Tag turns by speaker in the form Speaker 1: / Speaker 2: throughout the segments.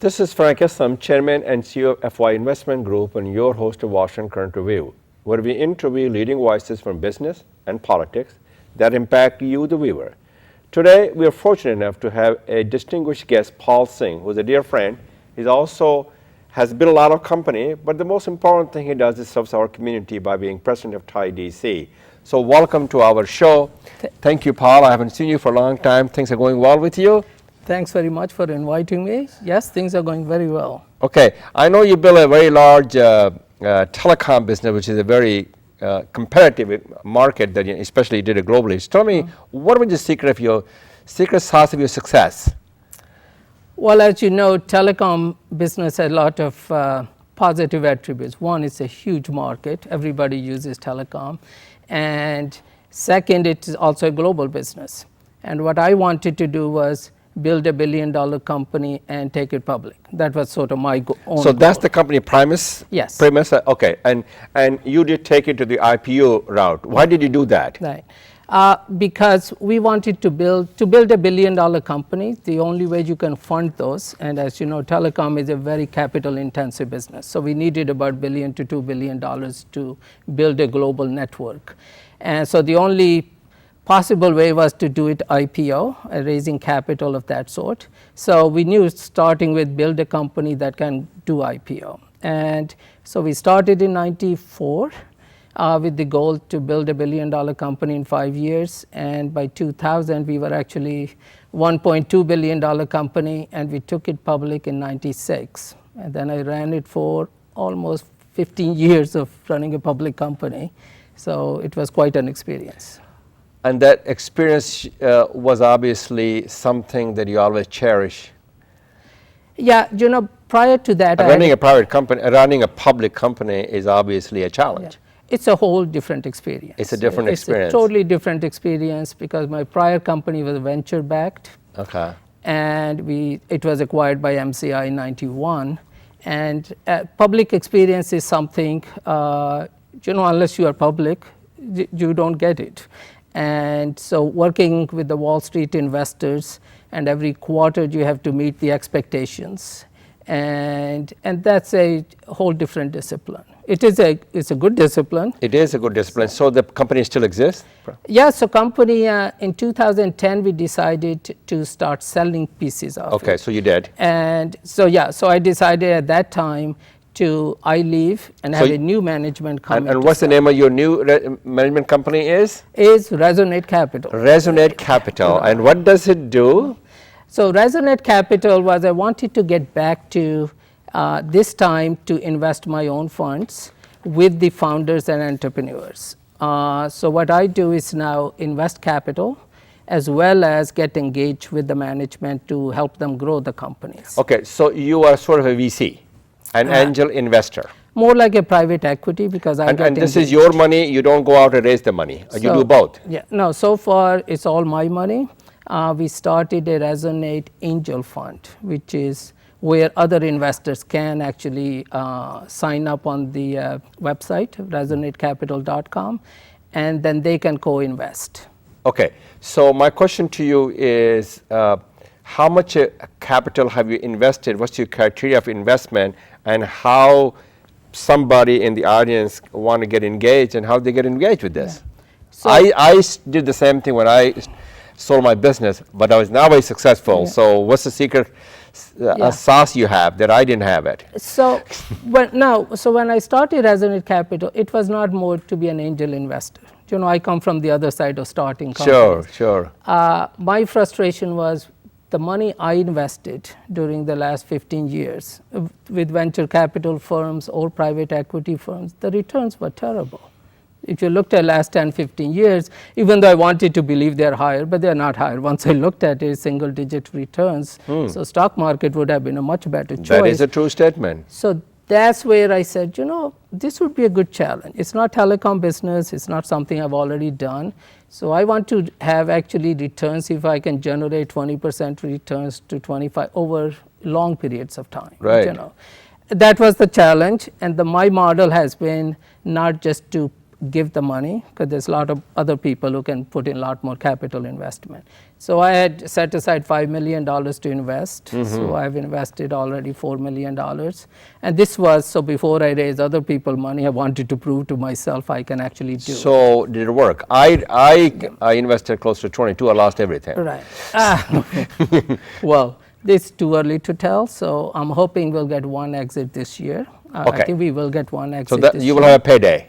Speaker 1: This is Frank Islam, Chairman and CEO of FY Investment Group and your host of Washington Current Review, where we interview leading voices from business and politics that impact you, the viewer. Today, we are fortunate enough to have a distinguished guest, Paul Singh, who is a dear friend. He also has built a lot of company, but the most important thing he does is serves our community by being president of TIE DC. So welcome to our show. Thank you, Paul. I haven't seen you for a long time. Things are going well with you?
Speaker 2: Thanks very much for inviting me. Yes, things are going very well.
Speaker 1: Okay. I know you built a very large telecom business, which is a very competitive market that you especially did it globally. So tell me, what was the secret sauce of your success?
Speaker 2: Well, as you know, telecom business has a lot of positive attributes. One, it's a huge market. Everybody uses telecom. And second, it's also a global business. And what I wanted to do was build $1 billion company and take it public. That was sort of my own
Speaker 1: So that's
Speaker 2: goal.
Speaker 1: the company premise?
Speaker 2: Yes.
Speaker 1: Premise, okay. And you did take it to the IPO route. Why did you do that?
Speaker 2: Right. Because we wanted to build $1 billion company. The only way you can fund those, and as you know, telecom is a very capital intensive business. So we needed about $1 billion to $2 billion to build a global network. And so the only possible way was to do it IPO, raising capital of that sort. So we knew starting with build a company that can do IPO. And so we started in '94 with the goal to build $1 billion company in 5 years. And by 2000, we were actually $1.2 billion company, and we took it public in '96. And then I ran it for almost 15 years of running a public company. So it was quite an experience.
Speaker 1: And that experience was obviously something that you always cherish.
Speaker 2: Yeah, you know, prior to that,
Speaker 1: running a private company, running a public company is obviously a challenge.
Speaker 2: Yeah. It's a whole different experience.
Speaker 1: It's a different experience.
Speaker 2: It's a totally different experience because my prior company was venture backed.
Speaker 1: Okay.
Speaker 2: And it was acquired by MCI in '91. And public experience is something, you know, unless you are public, you don't get it. And so working with the Wall Street investors, and every quarter you have to meet the expectations, and that's a whole different discipline. It's a good discipline.
Speaker 1: It is a good discipline. So the company still exists?
Speaker 2: Yeah, so company in 2010 we decided to start selling pieces of it.
Speaker 1: Okay, so you did.
Speaker 2: And so yeah, so I decided at that time I leave and have a new management company.
Speaker 1: And what's the name of your new management company is?
Speaker 2: Is Resonate Capital.
Speaker 1: Resonate Capital. And what does it do?
Speaker 2: So Resonate Capital was I wanted to get back to this time to invest my own funds with the founders and entrepreneurs. So what I do is now invest capital as well as get engaged with the management to help them grow the companies.
Speaker 1: Okay, so you are sort of a VC. An angel investor.
Speaker 2: More like a private equity because I
Speaker 1: and this is your money, you don't go out and raise the money, or you do both?
Speaker 2: Yeah, no, so far it's all my money. We started a Resonate Angel Fund, which is where other investors can actually sign up on the website, resonatecapital.com, and then they can co-invest.
Speaker 1: Okay, so my question to you is, how much capital have you invested? What's your criteria of investment, and how somebody in the audience want to get engaged, and how they get engaged with this? Yeah. So I did the same thing when I sold my business, but I was now very successful. Yeah. So what's the secret sauce you have that I didn't have it?
Speaker 2: So when I started Resonate Capital, it was not more to be an angel investor. You know, I come from the other side of starting companies.
Speaker 1: Sure.
Speaker 2: My frustration was the money I invested during the last 15 years with venture capital firms or private equity firms, the returns were terrible. If you looked at last 10, 15 years, even though I wanted to believe they're higher, but they're not higher. Once I looked at it, single digit returns. So stock market would have been a much better choice.
Speaker 1: That is a true statement.
Speaker 2: So that's where I said, you know, this would be a good challenge. It's not telecom business. It's not something I've already done. So I want to have actually returns if I can generate 20% returns to 25 over long periods of time.
Speaker 1: Right.
Speaker 2: You know, that was the challenge. And my model has been not just to give the money because there's a lot of other people who can put in a lot more capital investment. So I had set aside $5 million to invest. So I've invested already $4 million. And this was, so before I raised other people money, I wanted to prove to myself I can actually do it.
Speaker 1: So did it work? I invested close to 22. I lost everything.
Speaker 2: Right. Well, it's too early to tell. So I'm hoping we'll get one exit this year.
Speaker 1: Okay.
Speaker 2: I think we will get one exit
Speaker 1: So that
Speaker 2: this
Speaker 1: you will
Speaker 2: year.
Speaker 1: have a payday.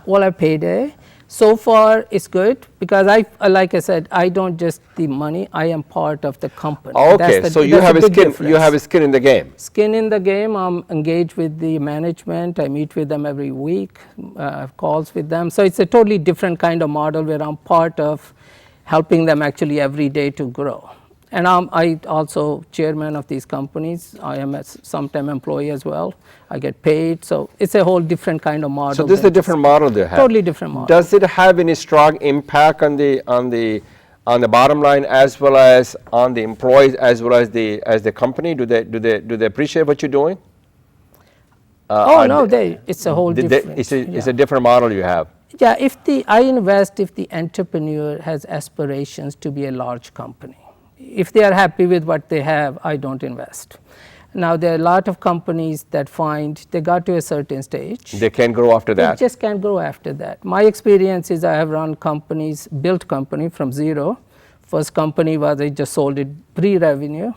Speaker 2: Well, a payday. So far, it's good because like I said, I don't just the money. I am part of the company.
Speaker 1: Okay, so you have a skin. You have a skin in the game.
Speaker 2: Skin in the game. I'm engaged with the management. I meet with them every week. I have calls with them. So it's a totally different kind of model where I'm part of helping them actually every day to grow. And I also chairman of these companies. I am a sometime employee as well. I get paid. So it's a whole different kind of model.
Speaker 1: So this is a different model they have.
Speaker 2: Totally different model.
Speaker 1: Does it have any strong impact on the bottom line as well as on the employees as well as the company? Do they appreciate what you're doing?
Speaker 2: No, it's a whole different.
Speaker 1: It's a different model you have.
Speaker 2: Yeah, I invest if the entrepreneur has aspirations to be a large company. If they are happy with what they have, I don't invest. Now, there are a lot of companies that find they got to a certain stage.
Speaker 1: They can't grow after that.
Speaker 2: They just can't grow after that. My experience is I have run companies, built company from zero. First company was I just sold it pre-revenue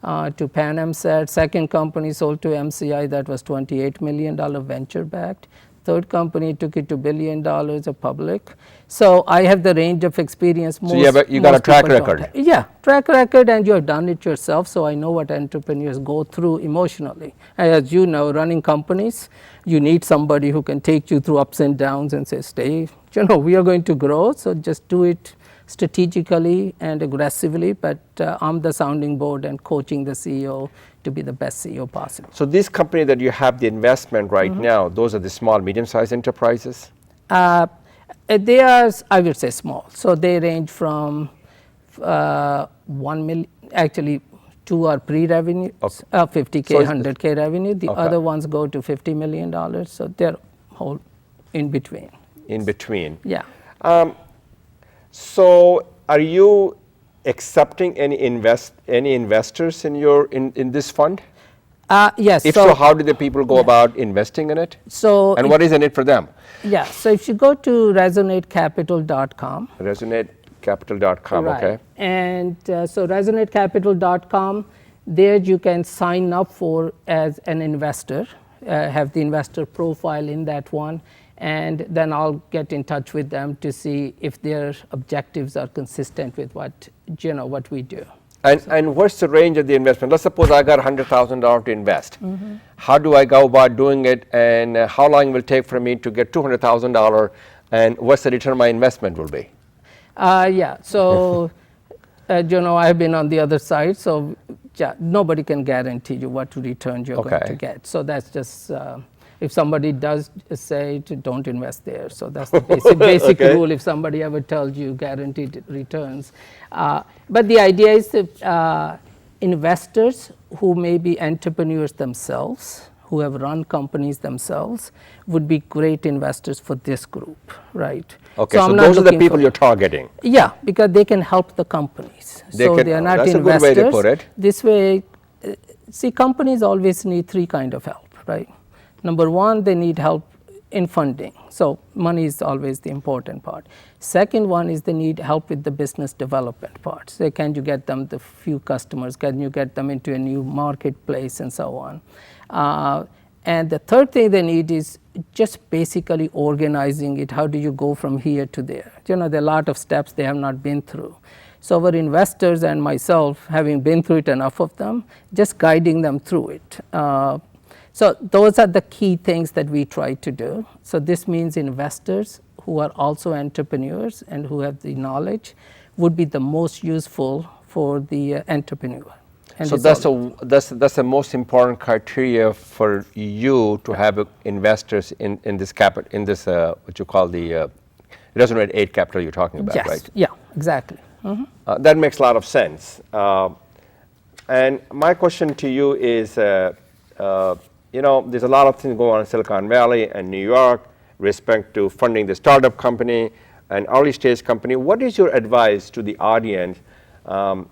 Speaker 2: to Pan Am Set. Second company sold to MCI, that was $28 million venture backed. Third company took it to $1 billion of public. So I have the range of experience.
Speaker 1: So you got a track record.
Speaker 2: Yeah, track record, and you have done it yourself. So I know what entrepreneurs go through emotionally. As you know, running companies, you need somebody who can take you through ups and downs and say, stay, we are going to grow. So just do it strategically and aggressively. But I'm the sounding board and coaching the CEO to be the best CEO possible.
Speaker 1: So this company that you have the investment right now, those are the small, medium-sized enterprises?
Speaker 2: They are, I would say, small. So they range from 1 million, actually 2 are pre-revenue, 50K, so 100K revenue. The other ones go to $50 million. So they're whole in between.
Speaker 1: In between.
Speaker 2: Yeah.
Speaker 1: So are you accepting any investors in this fund?
Speaker 2: Yes.
Speaker 1: If so, how do the people go about investing in it?
Speaker 2: So
Speaker 1: and what is in it for them?
Speaker 2: Yeah. So if you go to resonatecapital.com.
Speaker 1: Resonatecapital.com.
Speaker 2: Right.
Speaker 1: Okay.
Speaker 2: And so resonatecapital.com, there you can sign up for as an investor, have the investor profile in that one. And then I'll get in touch with them to see if their objectives are consistent with what we do.
Speaker 1: And what's the range of the investment? Let's suppose I got $100,000 to invest. How do I go about doing it, and how long will it take for me to get $200,000, and what's the return my investment will be?
Speaker 2: Yeah, so I've been on the other side, so nobody can guarantee you what return you're going to get. So that's just if somebody does say don't invest there, so that's the basic rule. If somebody ever tells you guaranteed returns, but the idea is that investors who may be entrepreneurs themselves, who have run companies themselves, would be great investors for this group, right?
Speaker 1: Okay, so those are the people you're targeting.
Speaker 2: Yeah, because they can help the companies. They are not
Speaker 1: that's
Speaker 2: investors.
Speaker 1: A good way to put it.
Speaker 2: This way, see, companies always need 3 kinds of help, right? Number one, they need help in funding. So money is always the important part. Second one is they need help with the business development part. So can you get them the few customers? Can you get them into a new marketplace and so on? And the third thing they need is just basically organizing it. How do you go from here to there? There are a lot of steps they have not been through. So our investors and myself, having been through it, enough of them, just guiding them through it. So those are the key things that we try to do. So this means investors who are also entrepreneurs and who have the knowledge would be the most useful for the entrepreneur. And
Speaker 1: so that's the most important criteria for you to have investors in this what you call the Resonate 8 capital you're talking about,
Speaker 2: yes.
Speaker 1: right?
Speaker 2: Yeah, exactly.
Speaker 1: That makes a lot of sense. And my question to you is, there's a lot of things going on in Silicon Valley and New York, respect to funding the startup company, an early stage company. What is your advice to the audience, to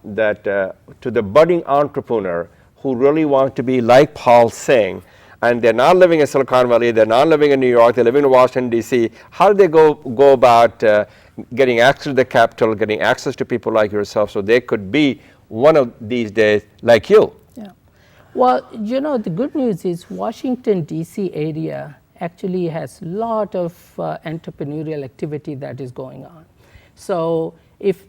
Speaker 1: the budding entrepreneur who really wants to be like Paul Singh, and they're not living in Silicon Valley, they're not living in New York, they're living in Washington, D.C. How do they go about getting access to the capital, getting access to people like yourself so they could be one of these days like you?
Speaker 2: Yeah. Well, the good news is Washington, D.C. area actually has a lot of entrepreneurial activity that is going on. So if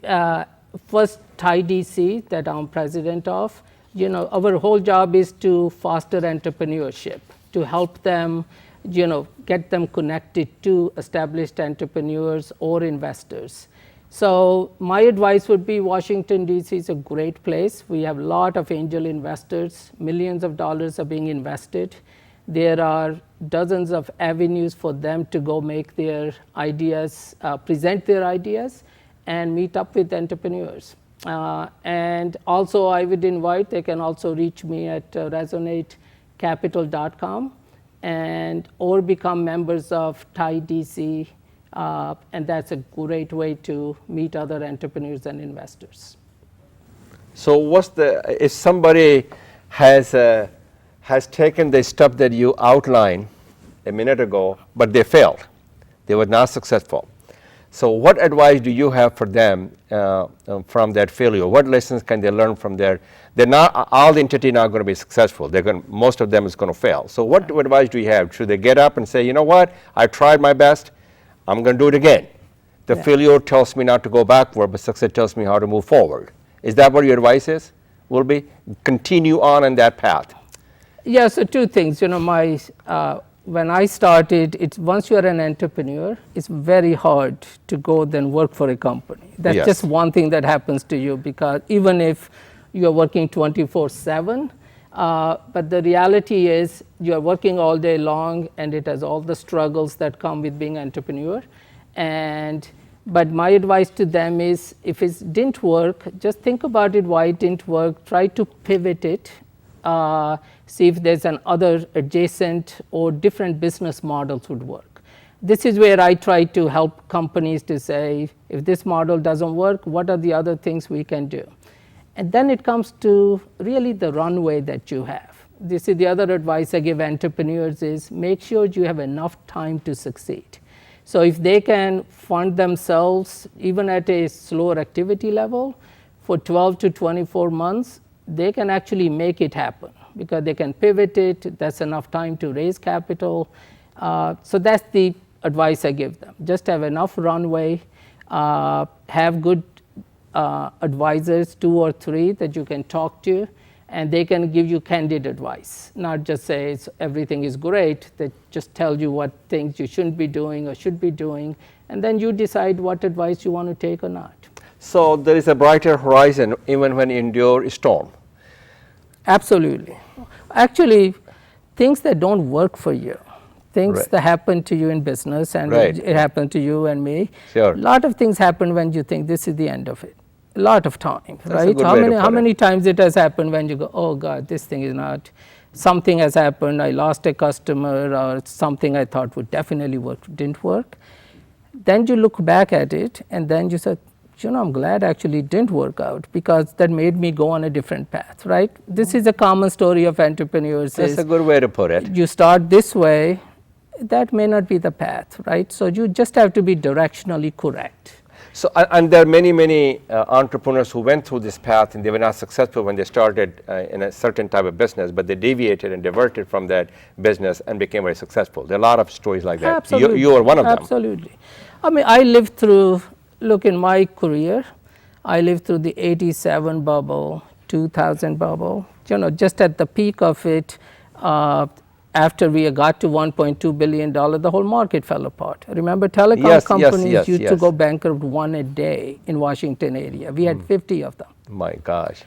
Speaker 2: first Thai DC that I'm president of, our whole job is to foster entrepreneurship, to help them, get them connected to established entrepreneurs or investors. So my advice would be Washington, D.C. is a great place. We have a lot of angel investors. Millions of dollars are being invested. There are dozens of avenues for them to go make their ideas, present their ideas, and meet up with entrepreneurs. And also I would invite, they can also reach me at resonatecapital.com or become members of Thai DC, and that's a great way to meet other entrepreneurs and investors.
Speaker 1: So if somebody has taken the step that you outlined a minute ago, but they failed, they were not successful. So what advice do you have for them from that failure? What lessons can they learn from there? They're not, all the entity not going to be successful. Most of them is going to fail. So what advice do you have? Should they get up and say, you know what, I tried my best, I'm going to do it again? The failure tells me not to go backward, but success tells me how to move forward. Is that what your advice is? Will be continue on in that path?
Speaker 2: Yeah, so two things. When I started, once you are an entrepreneur, it's very hard to go then work for a company. That's just one thing that happens to you, because even if you are working 24/7, but the reality is you are working all day long, and it has all the struggles that come with being an entrepreneur. But my advice to them is, if it didn't work, just think about it, why it didn't work, try to pivot it. See if there's an other adjacent or different business models would work. This is where I try to help companies to say, if this model doesn't work, what are the other things we can do? And then it comes to really the runway that you have. This is the other advice I give entrepreneurs is, make sure you have enough time to succeed. So if they can fund themselves, even at a slower activity level, for 12 to 24 months, they can actually make it happen, because they can pivot it. That's enough time to raise capital. So that's the advice I give them. Just have enough runway, have good advisors, 2 or 3 that you can talk to, and they can give you candid advice, not just say everything is great. They just tell you what things you shouldn't be doing or should be doing, and then you decide what advice you want to take or not.
Speaker 1: So there is a brighter horizon even when you endure a storm.
Speaker 2: Absolutely. Actually, things that don't work for you, things that happen to you in business, and it happened to you and me.
Speaker 1: Sure.
Speaker 2: A lot of things happen when you think this is the end of it. A lot of time,
Speaker 1: That's
Speaker 2: right?
Speaker 1: a good way to put
Speaker 2: How
Speaker 1: it.
Speaker 2: many times it has happened when you go, oh God, this thing is not, something has happened, I lost a customer, or something I thought would definitely work, didn't work. Then you look back at it, and then you say, I'm glad actually it didn't work out, because that made me go on a different path, right? This is a common story of entrepreneurs.
Speaker 1: That's a good way to put it.
Speaker 2: You start this way, that may not be the path, right? So you just have to be directionally correct.
Speaker 1: So, and there are many entrepreneurs who went through this path and they were not successful when they started in a certain type of business, but they deviated and diverted from that business and became very successful. There are a lot of stories like that.
Speaker 2: Absolutely.
Speaker 1: You are one of them.
Speaker 2: Absolutely. I mean, I lived through, look, in my career, I lived through the 87 bubble, 2000 bubble, just at the peak of it. After we got to $1.2 billion, the whole market fell apart. Remember, telecom companies used to go bankrupt one a day in Washington area. We had 50 of them.
Speaker 1: My gosh.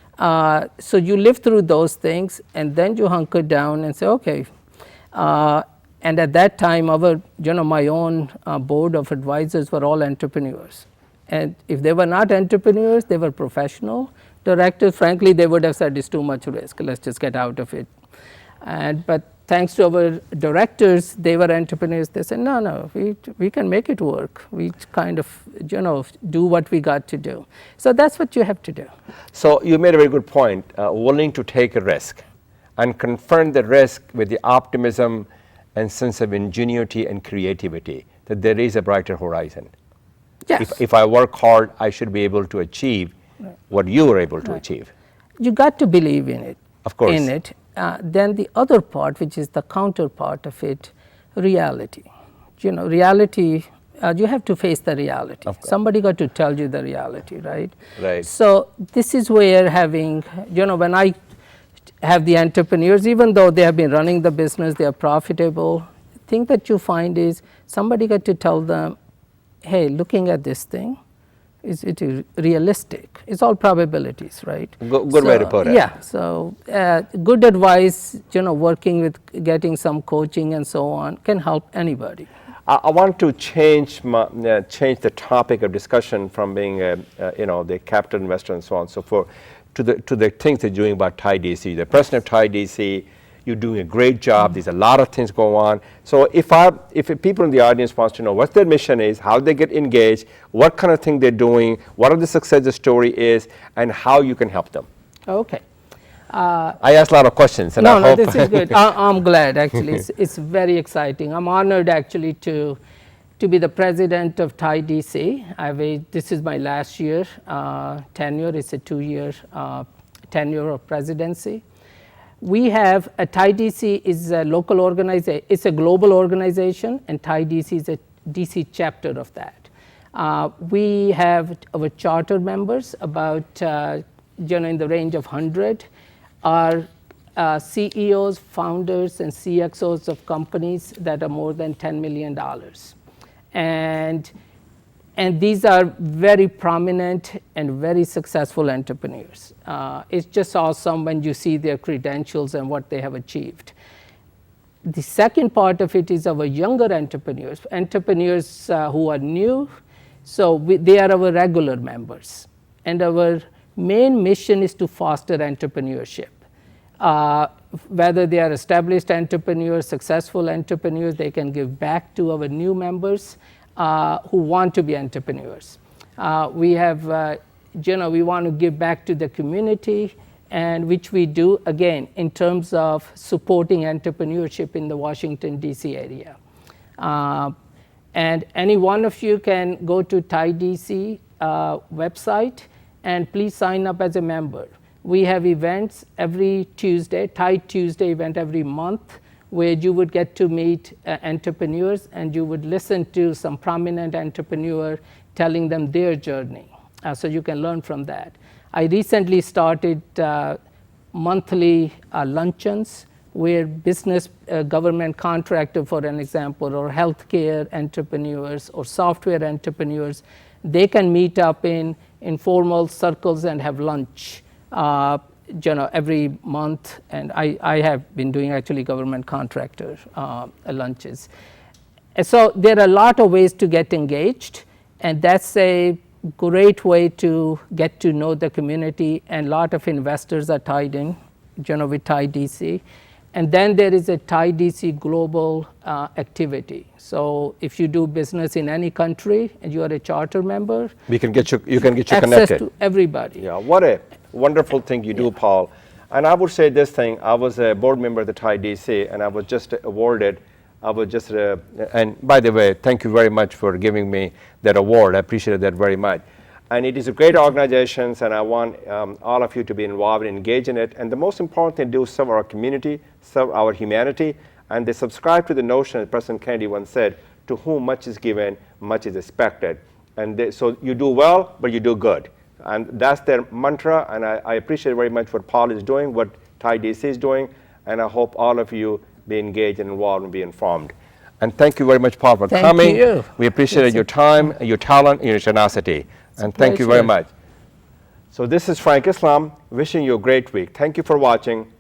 Speaker 2: So you live through those things, and then you hunker down and say, okay. And at that time, my own board of advisors were all entrepreneurs. And if they were not entrepreneurs, they were professional directors. Frankly, they would have said it's too much risk. Let's just get out of it. But thanks to our directors, they were entrepreneurs. They said, no, we can make it work. We kind of, do what we got to do. So that's what you have to do.
Speaker 1: So you made a very good point, willing to take a risk and confront the risk with the optimism and sense of ingenuity and creativity, that there is a brighter horizon.
Speaker 2: Yes.
Speaker 1: If I work hard, I should be able to achieve what you were able to achieve.
Speaker 2: You got to believe in it.
Speaker 1: Of course.
Speaker 2: In it. Then the other part, which is the counterpart of it, reality. Reality, you have to face the reality. Somebody got to tell you the reality, right?
Speaker 1: Right.
Speaker 2: So this is where having, when I have the entrepreneurs, even though they have been running the business, they are profitable, the thing that you find is somebody got to tell them, hey, looking at this thing, is it realistic? It's all probabilities, right?
Speaker 1: Good way to put it.
Speaker 2: Yeah, so good advice, working with getting some coaching and so on can help anybody.
Speaker 1: I want to change the topic of discussion from being the capital investor and so on and so forth to the things they're doing about Thai DC. The president of Thai DC, you're doing a great job. There's a lot of things going on. So if people in the audience wants to know what their mission is, how they get engaged, what kind of thing they're doing, what are the success story is, and how you can help them.
Speaker 2: Okay.
Speaker 1: I asked a lot of questions, and
Speaker 2: no,
Speaker 1: I hope
Speaker 2: this is good. I'm glad, actually. It's very exciting. I'm honored, actually, to be the president of Thai DC. This is my last year tenure. It's a 2-year tenure of presidency. We have Thai DC is a local organization. It's a global organization, and Thai DC is a DC chapter of that. We have our charter members about in the range of 100. Are CEOs, founders, and CXOs of companies that are more than $10 million. And these are very prominent and very successful entrepreneurs. It's just awesome when you see their credentials and what they have achieved. The second part of it is our younger entrepreneurs who are new. So they are our regular members. And our main mission is to foster entrepreneurship. Whether they are established entrepreneurs, successful entrepreneurs, they can give back to our new members who want to be entrepreneurs. We have, we want to give back to the community, and which we do, again, in terms of supporting entrepreneurship in the Washington, D.C. area. And any one of you can go to Thai DC website, and please sign up as a member. We have events every Tuesday, Thai Tuesday event every month, where you would get to meet entrepreneurs, and you would listen to some prominent entrepreneur telling them their journey. So you can learn from that. I recently started monthly luncheons where business, government contractor, for an example, or healthcare entrepreneurs or software entrepreneurs, they can meet up in informal circles and have lunch. Every month, and I have been doing actually government contractor lunches. And so there are a lot of ways to get engaged, and that's a great way to get to know the community, and a lot of investors are tied in, with Thai DC. And then there is a Thai DC global activity. So if you do business in any country and you are a charter member,
Speaker 1: you can get you connected.
Speaker 2: Access to everybody.
Speaker 1: Yeah, what a wonderful thing you do, Paul. And I would say this thing, I was a board member of the Thai DC, and I was just awarded, and by the way, thank you very much for giving me that award. I appreciate that very much. And it is a great organization, and I want all of you to be involved and engage in it. And the most important thing to do is serve our community, serve our humanity, and they subscribe to the notion, as President Kennedy once said, to whom much is given, much is expected. And so you do well, but you do good. And that's their mantra, and I appreciate very much what Paul is doing, what Thai DC is doing, and I hope all of you be engaged and involved and be informed. And thank you very much, Paul, for coming.
Speaker 2: Thank you.
Speaker 1: We appreciate your time, your talent, and your generosity. And thank you very much. So this is Frank Islam wishing you a great week. Thank you for watching.